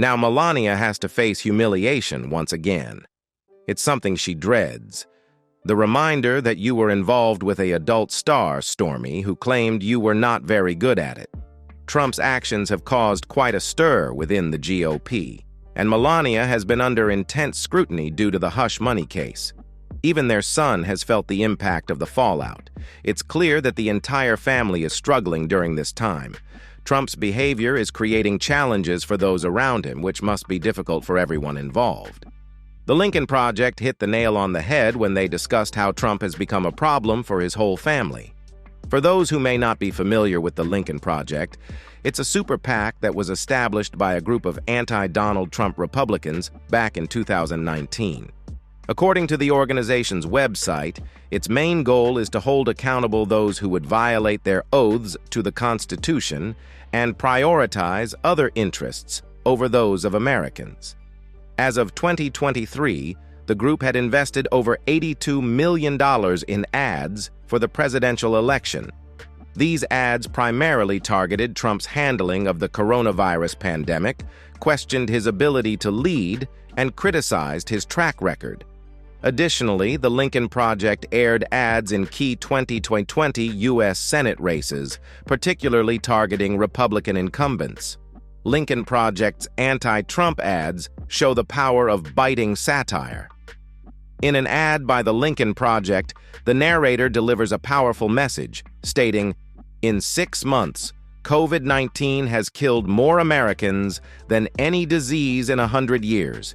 Now Melania has to face humiliation once again. It's something she dreads. The reminder that you were involved with an adult star, Stormy, who claimed you were not very good at it. Trump's actions have caused quite a stir within the GOP, and Melania has been under intense scrutiny due to the hush money case. Even their son has felt the impact of the fallout. It's clear that the entire family is struggling during this time. Trump's behavior is creating challenges for those around him, which must be difficult for everyone involved. The Lincoln Project hit the nail on the head when they discussed how Trump has become a problem for his whole family. For those who may not be familiar with the Lincoln Project, it's a super PAC that was established by a group of anti-Donald Trump Republicans back in 2019. According to the organization's website, its main goal is to hold accountable those who would violate their oaths to the Constitution and prioritize other interests over those of Americans. As of 2023, the group had invested over $82 million in ads for the presidential election. These ads primarily targeted Trump's handling of the coronavirus pandemic, questioned his ability to lead, and criticized his track record. Additionally, the Lincoln Project aired ads in key 2020 U.S. Senate races, particularly targeting Republican incumbents. Lincoln Project's anti-Trump ads show the power of biting satire. In an ad by the Lincoln Project, the narrator delivers a powerful message, stating, "In 6 months, COVID-19 has killed more Americans than any disease in 100 years.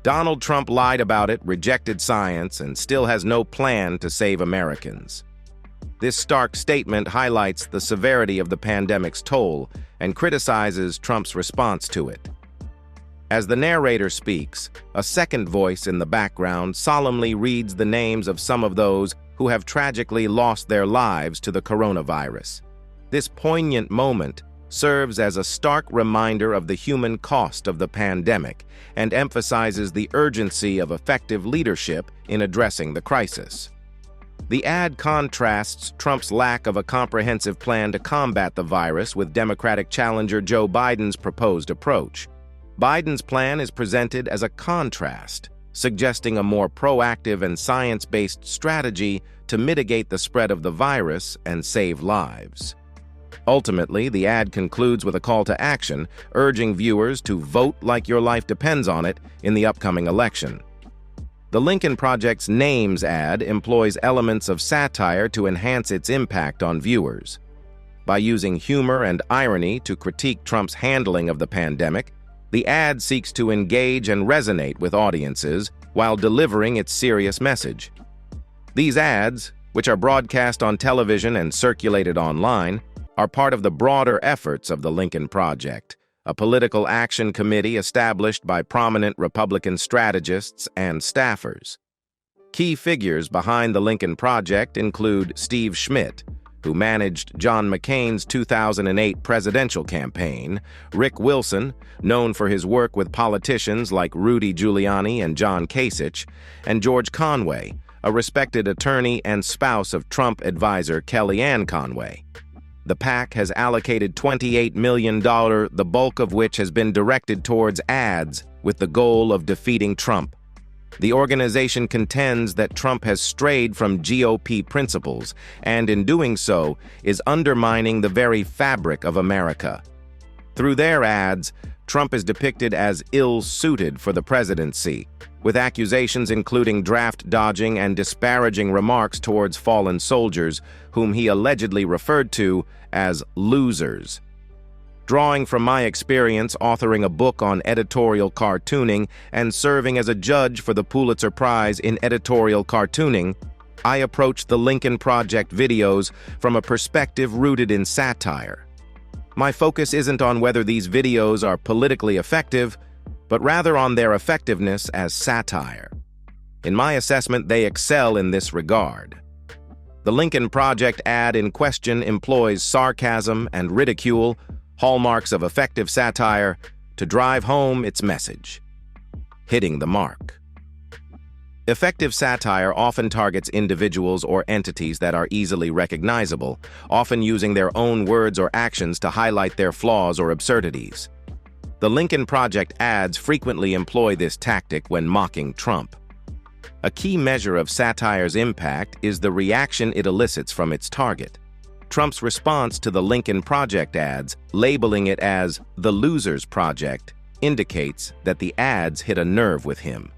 Donald Trump lied about it, rejected science, and still has no plan to save Americans." This stark statement highlights the severity of the pandemic's toll and criticizes Trump's response to it. As the narrator speaks, a second voice in the background solemnly reads the names of some of those who have tragically lost their lives to the coronavirus. This poignant moment serves as a stark reminder of the human cost of the pandemic and emphasizes the urgency of effective leadership in addressing the crisis. The ad contrasts Trump's lack of a comprehensive plan to combat the virus with Democratic challenger Joe Biden's proposed approach. Biden's plan is presented as a contrast, suggesting a more proactive and science-based strategy to mitigate the spread of the virus and save lives. Ultimately, the ad concludes with a call to action, urging viewers to vote like your life depends on it in the upcoming election. The Lincoln Project's Names ad employs elements of satire to enhance its impact on viewers. By using humor and irony to critique Trump's handling of the pandemic, the ad seeks to engage and resonate with audiences while delivering its serious message. These ads, which are broadcast on television and circulated online, are part of the broader efforts of the Lincoln Project, a political action committee established by prominent Republican strategists and staffers. Key figures behind the Lincoln Project include Steve Schmidt, who managed John McCain's 2008 presidential campaign, Rick Wilson, known for his work with politicians like Rudy Giuliani and John Kasich, and George Conway, a respected attorney and spouse of Trump advisor Kellyanne Conway. The PAC has allocated $28 million, the bulk of which has been directed towards ads with the goal of defeating Trump. The organization contends that Trump has strayed from GOP principles and, in doing so, is undermining the very fabric of America. Through their ads, Trump is depicted as ill-suited for the presidency, with accusations including draft dodging and disparaging remarks towards fallen soldiers, whom he allegedly referred to as losers. Drawing from my experience authoring a book on editorial cartooning and serving as a judge for the Pulitzer Prize in editorial cartooning, I approached the Lincoln Project videos from a perspective rooted in satire. My focus isn't on whether these videos are politically effective, but rather on their effectiveness as satire. In my assessment, they excel in this regard. The Lincoln Project ad in question employs sarcasm and ridicule, hallmarks of effective satire, to drive home its message. Hitting the mark. Effective satire often targets individuals or entities that are easily recognizable, often using their own words or actions to highlight their flaws or absurdities. The Lincoln Project ads frequently employ this tactic when mocking Trump. A key measure of satire's impact is the reaction it elicits from its target. Trump's response to the Lincoln Project ads, labeling it as the Losers Project, indicates that the ads hit a nerve with him.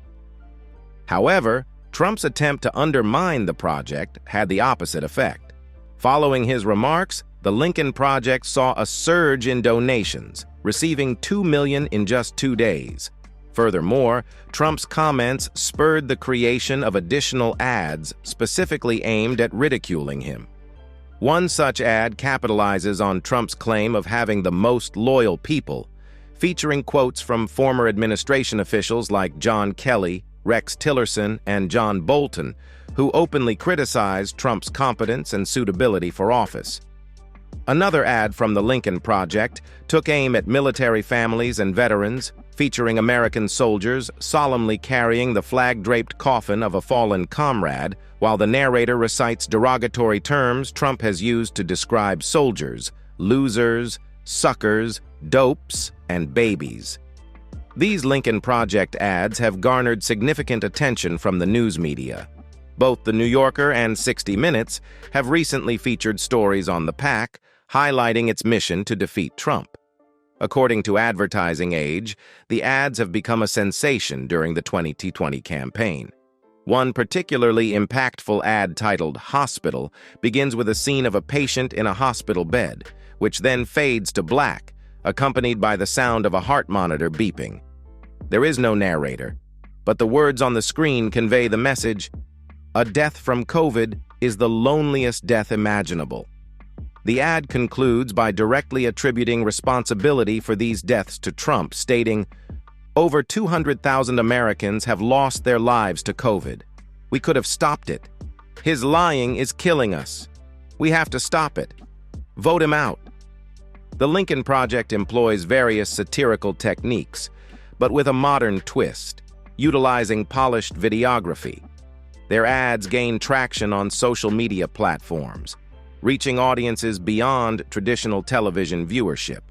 However, Trump's attempt to undermine the project had the opposite effect. Following his remarks, the Lincoln Project saw a surge in donations, receiving $2 million in just 2 days. Furthermore, Trump's comments spurred the creation of additional ads specifically aimed at ridiculing him. One such ad capitalizes on Trump's claim of having the most loyal people, featuring quotes from former administration officials like John Kelly, Rex Tillerson, and John Bolton, who openly criticized Trump's competence and suitability for office. Another ad from the Lincoln Project took aim at military families and veterans, featuring American soldiers solemnly carrying the flag-draped coffin of a fallen comrade, while the narrator recites derogatory terms Trump has used to describe soldiers: losers, suckers, dopes, and babies. These Lincoln Project ads have garnered significant attention from the news media. Both The New Yorker and 60 Minutes have recently featured stories on the PAC, highlighting its mission to defeat Trump. According to Advertising Age, the ads have become a sensation during the 2020 campaign. One particularly impactful ad titled "Hospital" begins with a scene of a patient in a hospital bed, which then fades to black, accompanied by the sound of a heart monitor beeping. There is no narrator, but the words on the screen convey the message: "A death from COVID is the loneliest death imaginable." The ad concludes by directly attributing responsibility for these deaths to Trump, stating, "Over 200,000 Americans have lost their lives to COVID. We could have stopped it. His lying is killing us. We have to stop it. Vote him out." The Lincoln Project employs various satirical techniques, but with a modern twist, utilizing polished videography. Their ads gain traction on social media platforms, reaching audiences beyond traditional television viewership.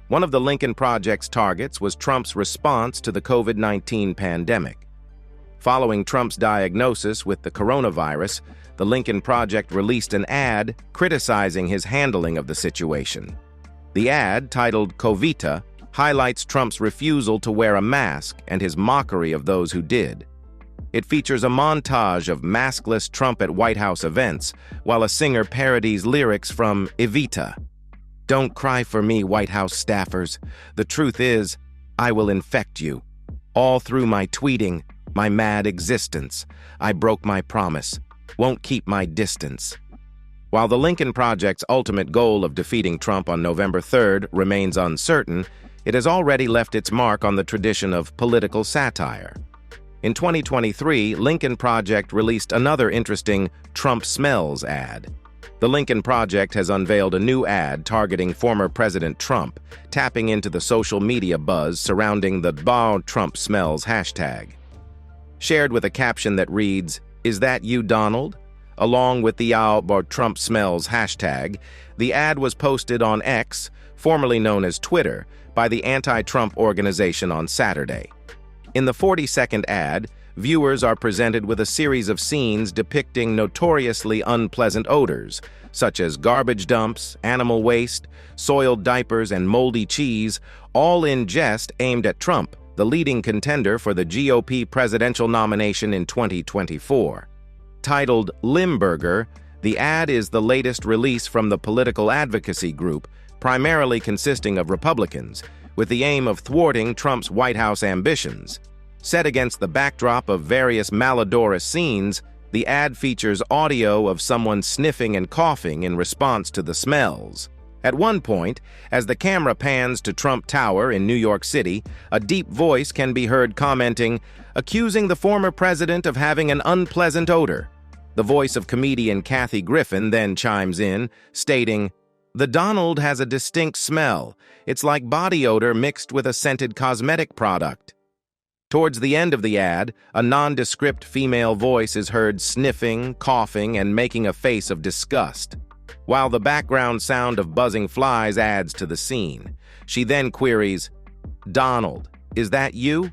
One of the Lincoln Project's targets was Trump's response to the COVID-19 pandemic. Following Trump's diagnosis with the coronavirus, the Lincoln Project released an ad criticizing his handling of the situation. The ad, titled "Covita," highlights Trump's refusal to wear a mask and his mockery of those who did. It features a montage of maskless Trump at White House events, while a singer parodies lyrics from Evita. "Don't cry for me, White House staffers. The truth is, I will infect you. All through my tweeting, my mad existence, I broke my promise, won't keep my distance." While the Lincoln Project's ultimate goal of defeating Trump on November 3rd remains uncertain, it has already left its mark on the tradition of political satire. In 2023, Lincoln Project released another interesting "Trump Smells" ad. The Lincoln Project has unveiled a new ad targeting former President Trump, tapping into the social media buzz surrounding the Trump Smells hashtag. Shared with a caption that reads, "Is that you, Donald?" along with the Trump Smells hashtag, the ad was posted on X, formerly known as Twitter, by the anti-Trump organization on Saturday. In the 40-second ad, viewers are presented with a series of scenes depicting notoriously unpleasant odors, such as garbage dumps, animal waste, soiled diapers, and moldy cheese, all in jest aimed at Trump, the leading contender for the GOP presidential nomination in 2024. Titled "Limburger," the ad is the latest release from the political advocacy group, primarily consisting of Republicans, with the aim of thwarting Trump's White House ambitions. Set against the backdrop of various malodorous scenes, the ad features audio of someone sniffing and coughing in response to the smells. At one point, as the camera pans to Trump Tower in New York City, a deep voice can be heard commenting, accusing the former president of having an unpleasant odor. The voice of comedian Kathy Griffin then chimes in, stating, "The Donald has a distinct smell. It's like body odor mixed with a scented cosmetic product." Towards the end of the ad, a nondescript female voice is heard sniffing, coughing, and making a face of disgust, while the background sound of buzzing flies adds to the scene. She then queries, Donald, is that you?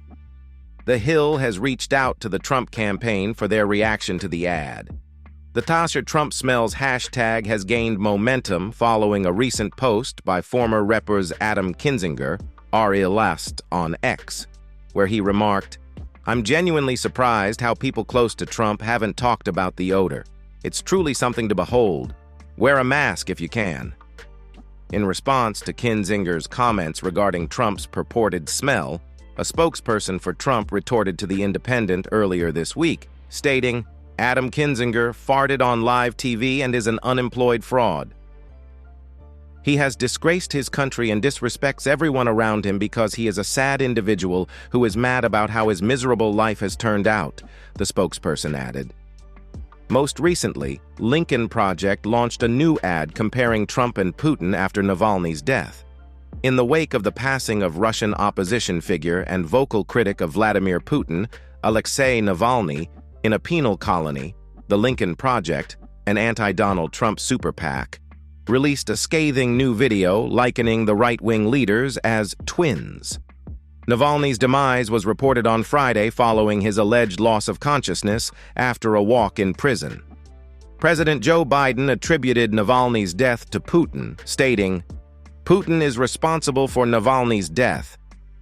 The Hill has reached out to the Trump campaign for their reaction to the ad. The Tasha Trump Smells hashtag has gained momentum following a recent post by former Reppers Adam Kinzinger, Last on X, where he remarked, "I'm genuinely surprised how people close to Trump haven't talked about the odor. It's truly something to behold. Wear a mask if you can." In response to Kinzinger's comments regarding Trump's purported smell, a spokesperson for Trump retorted to The Independent earlier this week, stating, "Adam Kinzinger farted on live TV and is an unemployed fraud. He has disgraced his country and disrespects everyone around him because he is a sad individual who is mad about how his miserable life has turned out," the spokesperson added. Most recently, Lincoln Project launched a new ad comparing Trump and Putin after Navalny's death. In the wake of the passing of Russian opposition figure and vocal critic of Vladimir Putin, Alexei Navalny, in a penal colony, the Lincoln Project, an anti-Donald Trump super PAC, released a scathing new video likening the right-wing leaders as twins. Navalny's demise was reported on Friday following his alleged loss of consciousness after a walk in prison. President Joe Biden attributed Navalny's death to Putin, stating, "Putin is responsible for Navalny's death,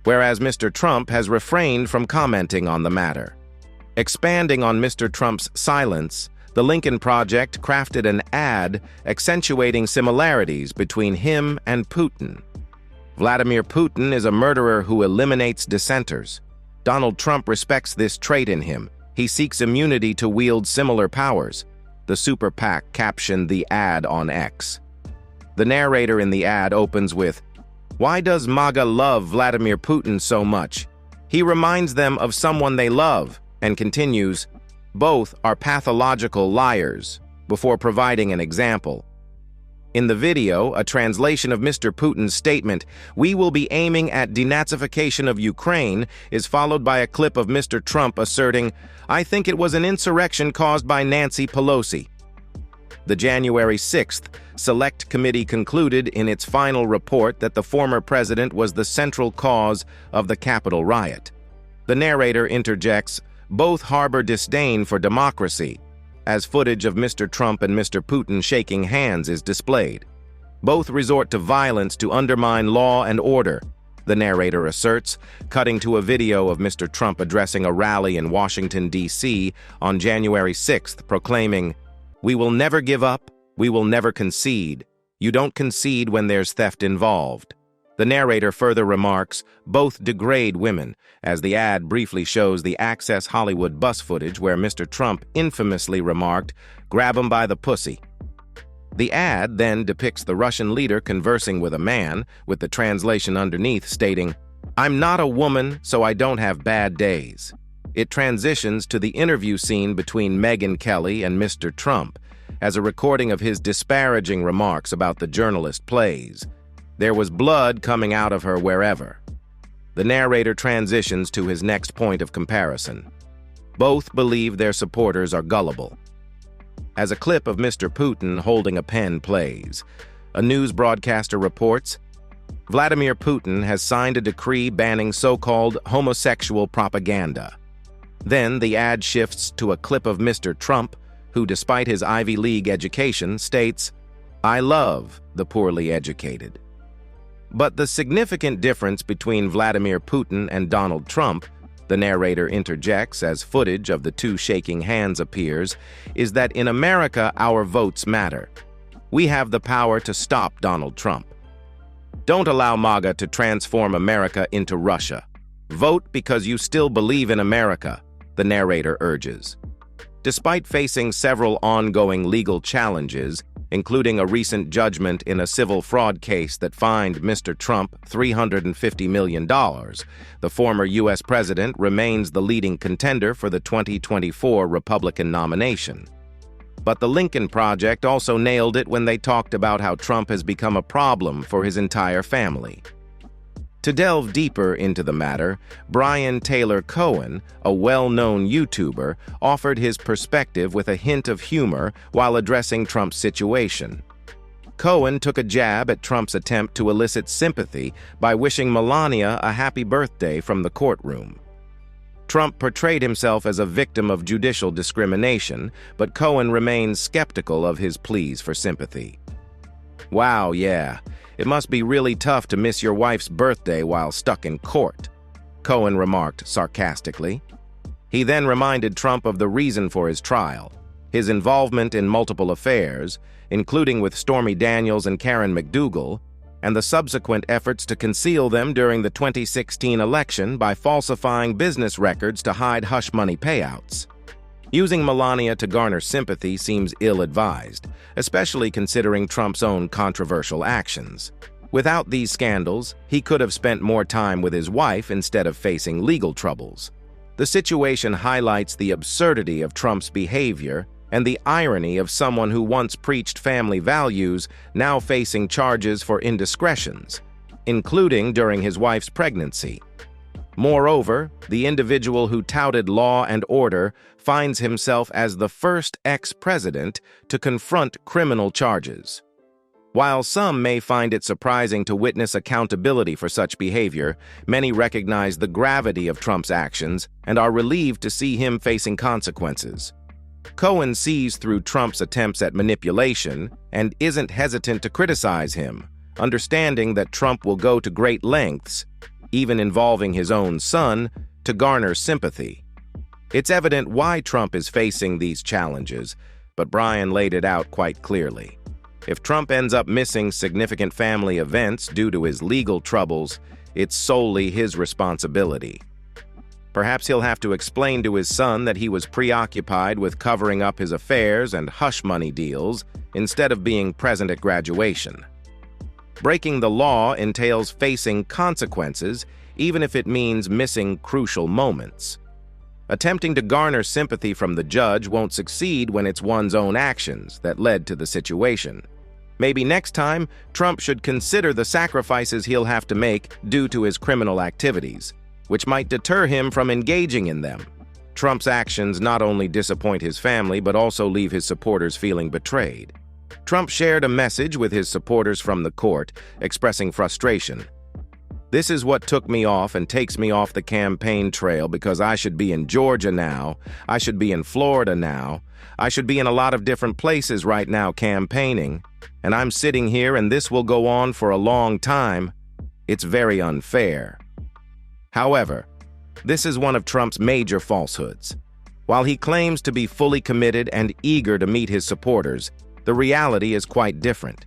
whereas Mr. Trump has refrained from commenting on the matter." Expanding on Mr. Trump's silence, the Lincoln Project crafted an ad accentuating similarities between him and Putin. Vladimir Putin is a murderer who eliminates dissenters. Donald Trump respects this trait in him. He seeks immunity to wield similar powers. The super PAC captioned the ad on X. The narrator in the ad opens with, "Why does MAGA love Vladimir Putin so much? He reminds them of someone they love," and continues, "Both are pathological liars," before providing an example. In the video, a translation of Mr. Putin's statement, "We will be aiming at denazification of Ukraine," is followed by a clip of Mr. Trump asserting, "I think it was an insurrection caused by Nancy Pelosi." The January 6th Select Committee concluded in its final report that the former president was the central cause of the Capitol riot. The narrator interjects, "Both harbor disdain for democracy," as footage of Mr. Trump and Mr. Putin shaking hands is displayed. "Both resort to violence to undermine law and order," the narrator asserts, cutting to a video of Mr. Trump addressing a rally in Washington, D.C. on January 6th, proclaiming, "We will never give up, we will never concede. You don't concede when there's theft involved." The narrator further remarks, "Both degrade women," as the ad briefly shows the Access Hollywood bus footage where Mr. Trump infamously remarked, "Grab 'em by the pussy." The ad then depicts the Russian leader conversing with a man, with the translation underneath stating, "I'm not a woman, so I don't have bad days." It transitions to the interview scene between Megyn Kelly and Mr. Trump, as a recording of his disparaging remarks about the journalist plays. "There was blood coming out of her wherever." The narrator transitions to his next point of comparison. Both believe their supporters are gullible. As a clip of Mr. Putin holding a pen plays, a news broadcaster reports, "Vladimir Putin has signed a decree banning so-called homosexual propaganda." Then the ad shifts to a clip of Mr. Trump, who, despite his Ivy League education, states, "I love the poorly educated." But the significant difference between Vladimir Putin and Donald Trump, the narrator interjects as footage of the two shaking hands appears, is that in America our votes matter. We have the power to stop Donald Trump. Don't allow MAGA to transform America into Russia. Vote because you still believe in America, the narrator urges. Despite facing several ongoing legal challenges, including a recent judgment in a civil fraud case that fined Mr. Trump $350 million, the former U.S. president remains the leading contender for the 2024 Republican nomination. But the Lincoln Project also nailed it when they talked about how Trump has become a problem for his entire family. To delve deeper into the matter, Brian Taylor Cohen, a well-known YouTuber, offered his perspective with a hint of humor while addressing Trump's situation. Cohen took a jab at Trump's attempt to elicit sympathy by wishing Melania a happy birthday from the courtroom. Trump portrayed himself as a victim of judicial discrimination, but Cohen remains skeptical of his pleas for sympathy. "Wow, yeah, it must be really tough to miss your wife's birthday while stuck in court," Cohen remarked sarcastically. He then reminded Trump of the reason for his trial, his involvement in multiple affairs, including with Stormy Daniels and Karen McDougal, and the subsequent efforts to conceal them during the 2016 election by falsifying business records to hide hush money payouts. Using Melania to garner sympathy seems ill-advised, especially considering Trump's own controversial actions. Without these scandals, he could have spent more time with his wife instead of facing legal troubles. The situation highlights the absurdity of Trump's behavior and the irony of someone who once preached family values now facing charges for indiscretions, including during his wife's pregnancy. Moreover, the individual who touted law and order finds himself as the first ex-president to confront criminal charges. While some may find it surprising to witness accountability for such behavior, many recognize the gravity of Trump's actions and are relieved to see him facing consequences. Cohen sees through Trump's attempts at manipulation and isn't hesitant to criticize him, understanding that Trump will go to great lengths, even involving his own son, to garner sympathy. It's evident why Trump is facing these challenges, but Brian laid it out quite clearly. If Trump ends up missing significant family events due to his legal troubles, it's solely his responsibility. Perhaps he'll have to explain to his son that he was preoccupied with covering up his affairs and hush money deals instead of being present at graduation. Breaking the law entails facing consequences, even if it means missing crucial moments. Attempting to garner sympathy from the judge won't succeed when it's one's own actions that led to the situation. Maybe next time, Trump should consider the sacrifices he'll have to make due to his criminal activities, which might deter him from engaging in them. Trump's actions not only disappoint his family, but also leave his supporters feeling betrayed. Trump shared a message with his supporters from the court, expressing frustration. "This is what took me off and takes me off the campaign trail because I should be in Georgia now, I should be in Florida now, I should be in a lot of different places right now campaigning, and I'm sitting here and this will go on for a long time. It's very unfair." However, this is one of Trump's major falsehoods. While he claims to be fully committed and eager to meet his supporters, the reality is quite different.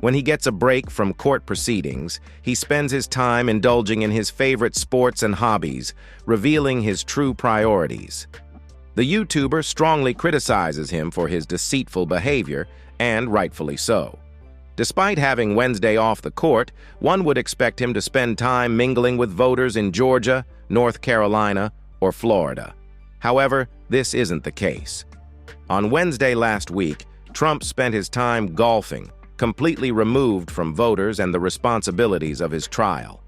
When he gets a break from court proceedings, he spends his time indulging in his favorite sports and hobbies, revealing his true priorities. The YouTuber strongly criticizes him for his deceitful behavior, and rightfully so. Despite having Wednesday off the court, one would expect him to spend time mingling with voters in Georgia, North Carolina, or Florida. However, this isn't the case. On Wednesday last week, Trump spent his time golfing, completely removed from voters and the responsibilities of his trial.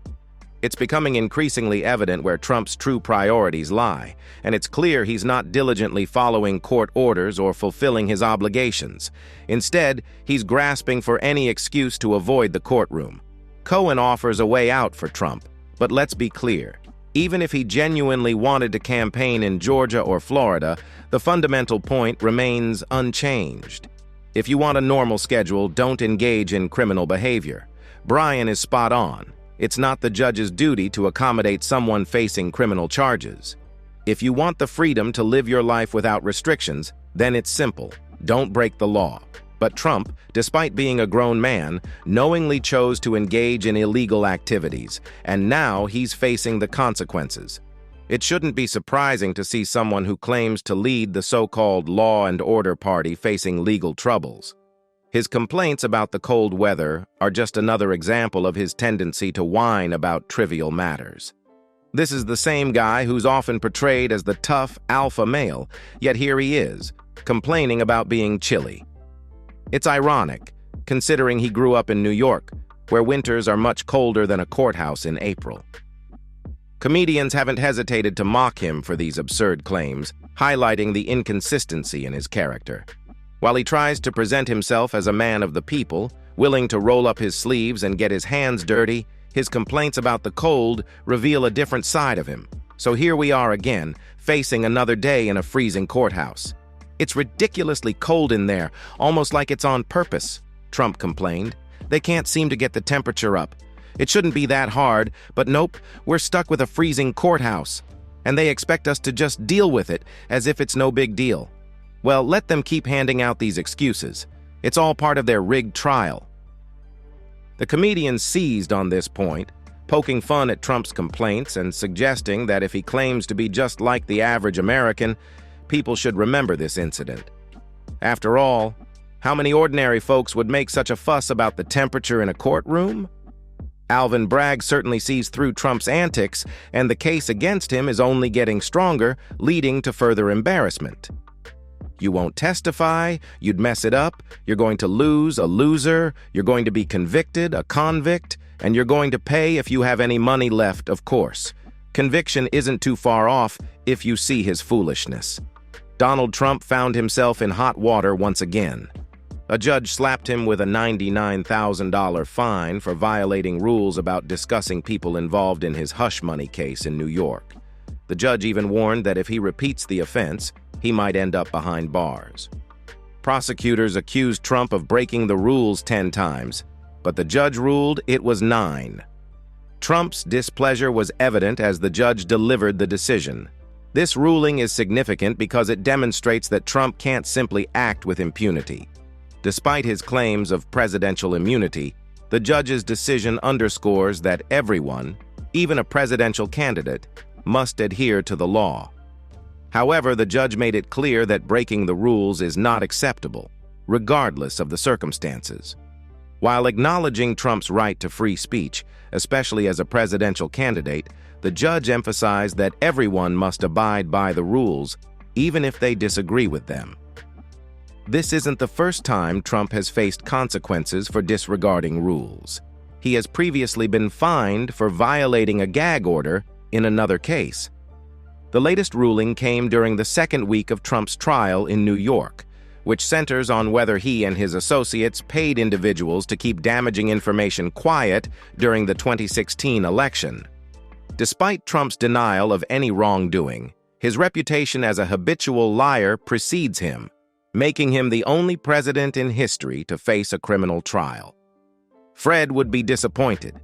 It's becoming increasingly evident where Trump's true priorities lie, and it's clear he's not diligently following court orders or fulfilling his obligations. Instead, he's grasping for any excuse to avoid the courtroom. Cohen offers a way out for Trump, but let's be clear. Even if he genuinely wanted to campaign in Georgia or Florida, the fundamental point remains unchanged. If you want a normal schedule, don't engage in criminal behavior. Brian is spot on. It's not the judge's duty to accommodate someone facing criminal charges. If you want the freedom to live your life without restrictions, then it's simple. Don't break the law. But Trump, despite being a grown man, knowingly chose to engage in illegal activities, and now he's facing the consequences. It shouldn't be surprising to see someone who claims to lead the so-called law and order party facing legal troubles. His complaints about the cold weather are just another example of his tendency to whine about trivial matters. This is the same guy who's often portrayed as the tough alpha male, yet here he is, complaining about being chilly. It's ironic, considering he grew up in New York, where winters are much colder than a courthouse in April. Comedians haven't hesitated to mock him for these absurd claims, highlighting the inconsistency in his character. While he tries to present himself as a man of the people, Willing to roll up his sleeves and get his hands dirty, his complaints about the cold reveal a different side of him. So here we are again, facing another day in a freezing courthouse. "It's ridiculously cold in there, almost like it's on purpose," Trump complained. "They can't seem to get the temperature up. It shouldn't be that hard, but nope, we're stuck with a freezing courthouse. And they expect us to just deal with it as if it's no big deal. Well, let them keep handing out these excuses. It's all part of their rigged trial." The comedian seized on this point, poking fun at Trump's complaints and suggesting that if he claims to be just like the average American, people should remember this incident. After all, how many ordinary folks would make such a fuss about the temperature in a courtroom? Alvin Bragg certainly sees through Trump's antics, and the case against him is only getting stronger, leading to further embarrassment. "You won't testify, you'd mess it up, you're going to lose, a loser, you're going to be convicted, a convict, and you're going to pay if you have any money left, of course. Conviction isn't too far off if you see his foolishness." Donald Trump found himself in hot water once again. A judge slapped him with a $99,000 fine for violating rules about discussing people involved in his hush money case in New York. The judge even warned that if he repeats the offense, he might end up behind bars. Prosecutors accused Trump of breaking the rules 10 times, but the judge ruled it was 9. Trump's displeasure was evident as the judge delivered the decision. This ruling is significant because it demonstrates that Trump can't simply act with impunity. Despite his claims of presidential immunity, the judge's decision underscores that everyone, even a presidential candidate, must adhere to the law. However, the judge made it clear that breaking the rules is not acceptable, regardless of the circumstances. While acknowledging Trump's right to free speech, especially as a presidential candidate, the judge emphasized that everyone must abide by the rules, even if they disagree with them. This isn't the first time Trump has faced consequences for disregarding rules. He has previously been fined for violating a gag order in another case. The latest ruling came during the second week of Trump's trial in New York, which centers on whether he and his associates paid individuals to keep damaging information quiet during the 2016 election. Despite Trump's denial of any wrongdoing, his reputation as a habitual liar precedes him, making him the only president in history to face a criminal trial. Fred would be disappointed.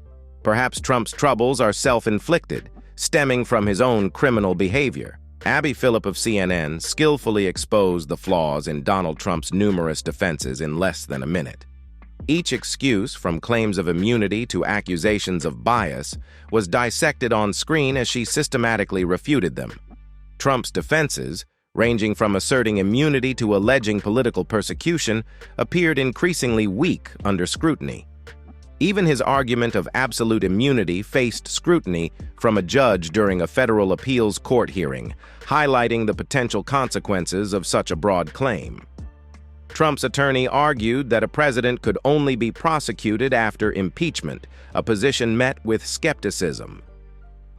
Perhaps Trump's troubles are self-inflicted, stemming from his own criminal behavior. Abby Phillip of CNN skillfully exposed the flaws in Donald Trump's numerous defenses in less than a minute. Each excuse, from claims of immunity to accusations of bias, was dissected on screen as she systematically refuted them. Trump's defenses, ranging from asserting immunity to alleging political persecution, appeared increasingly weak under scrutiny. Even his argument of absolute immunity faced scrutiny from a judge during a federal appeals court hearing, highlighting the potential consequences of such a broad claim. Trump's attorney argued that a president could only be prosecuted after impeachment, a position met with skepticism.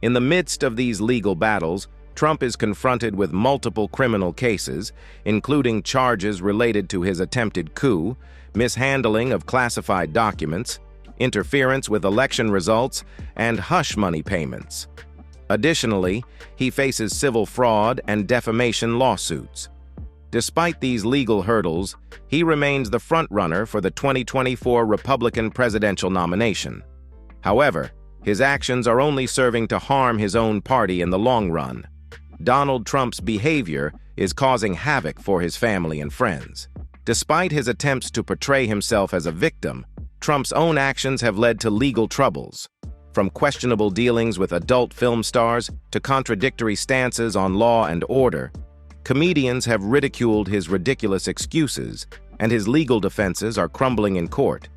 In the midst of these legal battles, Trump is confronted with multiple criminal cases, including charges related to his attempted coup, mishandling of classified documents, interference with election results, and hush money payments. Additionally, he faces civil fraud and defamation lawsuits. Despite these legal hurdles, he remains the frontrunner for the 2024 Republican presidential nomination. However, his actions are only serving to harm his own party in the long run. Donald Trump's behavior is causing havoc for his family and friends. Despite his attempts to portray himself as a victim, Trump's own actions have led to legal troubles. From questionable dealings with adult film stars to contradictory stances on law and order, comedians have ridiculed his ridiculous excuses, and his legal defenses are crumbling in court.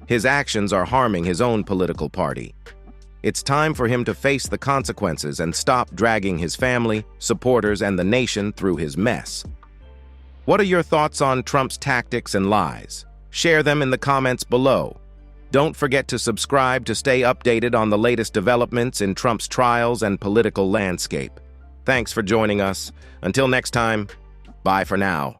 His actions are harming his own political party. It's time for him to face the consequences and stop dragging his family, supporters, and the nation through his mess. What are your thoughts on Trump's tactics and lies? Share them in the comments below. Don't forget to subscribe to stay updated on the latest developments in Trump's trials and political landscape. Thanks for joining us. Until next time, bye for now.